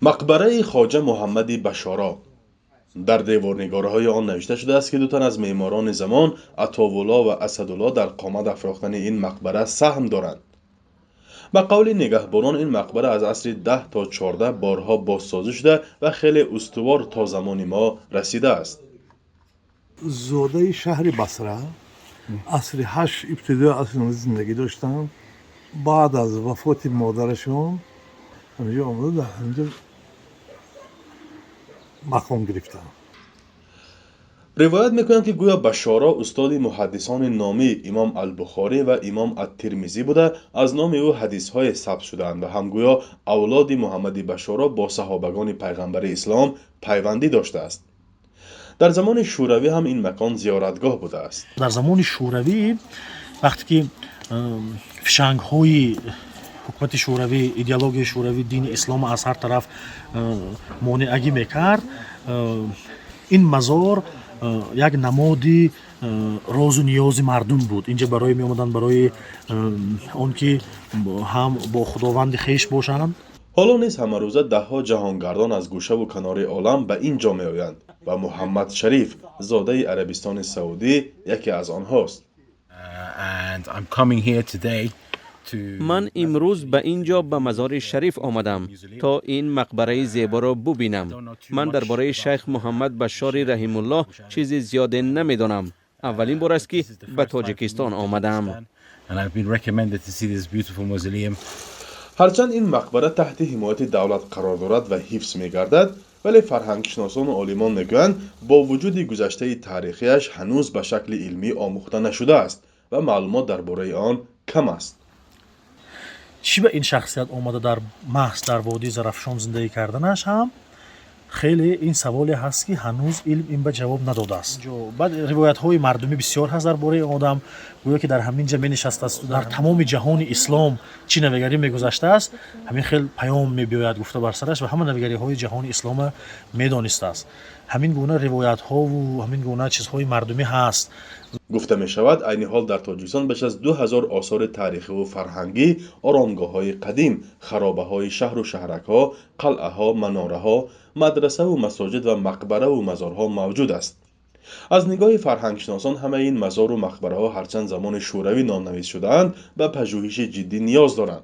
مقبره خواجه محمد بشارا. در دیوارنگارهای آن نوشته شده است که دو تن از معماران زمان عطاءالله و اسدالله در قامت افراختن این مقبره سهم دارند. به قول نگهبانان این مقبره از عصر 10 تا 14 بارها بازسازی شده و خیلی استوار تا زمان ما رسیده است. زاده شهر بصره عصر 8 ابتدای عصر 9 زندگی داشتم. بعد از وفات مادرشون همینجا آمده در همینجا مقام گرفتم. روایت میکنند که گویا بشارا استاد محدثان نامی امام البخاری و امام الترمذی بوده. از نام او حدیث های ثبت شدند و هم گویا اولاد محمد بشارا با صحابگان پیغمبر اسلام پیوندی داشته است. در زمان شوروی هم این مکان زیارتگاه بوده است. در زمان شوروی وقتی که فشنگ های حکومت شوروی، ایدئولوژی شوروی دین اسلام از هر طرف مانعگی میکرد، این مزار یک نمادی راز و نیاز مردم بود. اینجا برای می آمدن برای آن که هم با خداوند خیش باشند. حالا نیز همه روزه ده ها جهانگردان از گوشه و کنار عالم به اینجا می آیند و محمد شریف زاده عربستان سعودی یکی از آنهاست. من امروز به اینجا به مزار شریف آمدم تا این مقبره زیبا را ببینم. من درباره شیخ محمد بشار رحم الله چیز زیاده نمیدانم. اولین بار است که به تاجیکستان آمدم. هرچند این مقبره تحت حمایت دولت قرار دارد و حفظ می گردد، ولی فرهنگشناسان و عالمان میگویند با وجود گذشته تاریخیش هنوز به شکل علمی آموخته نشده است و معلومات درباره آن کم است. چی به این شخصیت آمده در محض در وادی زرافشان زندگی کردنش هم خیلی این سوالی هست که هنوز علم این به جواب نداده است. بعد روایت های مردمی بسیار هست درباره آدم، گویا که در همین جا می نشسته است و در تمام جهان اسلام چی نویگری می گذشته است، همین خیلی پیام می بیاید گفته بر سرش و همه نویگری های جهان اسلام می دانسته است. همین گونه روایت ها و همین گونه چیزهای مردمی هست. گفته می شود عین حال در تاجیکستان بیش از 2000 آثار تاریخی و فرهنگی، آرامگاه های قدیم، خرابه های شهر و شهرک ها، قلعه ها، مناره ها، مدرسه و مساجد و مقبره و مزارها موجود است. از نگاه فرهنگشناسان همه این مزار و مقبره ها هرچند زمان شوروی نامنویس شده‌اند به پژوهش جدی نیاز دارند.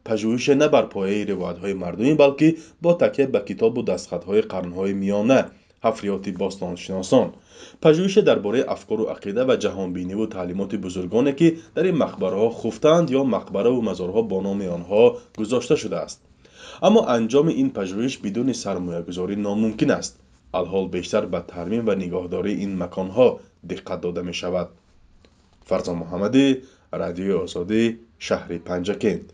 پژوهش نه بر پایه روایت های مردمی بلکه با تکیه به کتاب و دستخط های قرنهای میانه، حفریات باستانشناسان، پژوهش درباره افکار و عقیده و جهانبینی و تعلیمات بزرگانی که در این مقبره ها خفتند یا مقبره و مزارها با نام آنها گذاشته شده است. اما انجام این پژوهش بدون سرمایه گذاری ناممکن است. الحال بیشتر به ترمیم و نگهداری این مکانها دقت داده می شود. فرزان محمدی، رادیو آزادی، شهر پنجکند.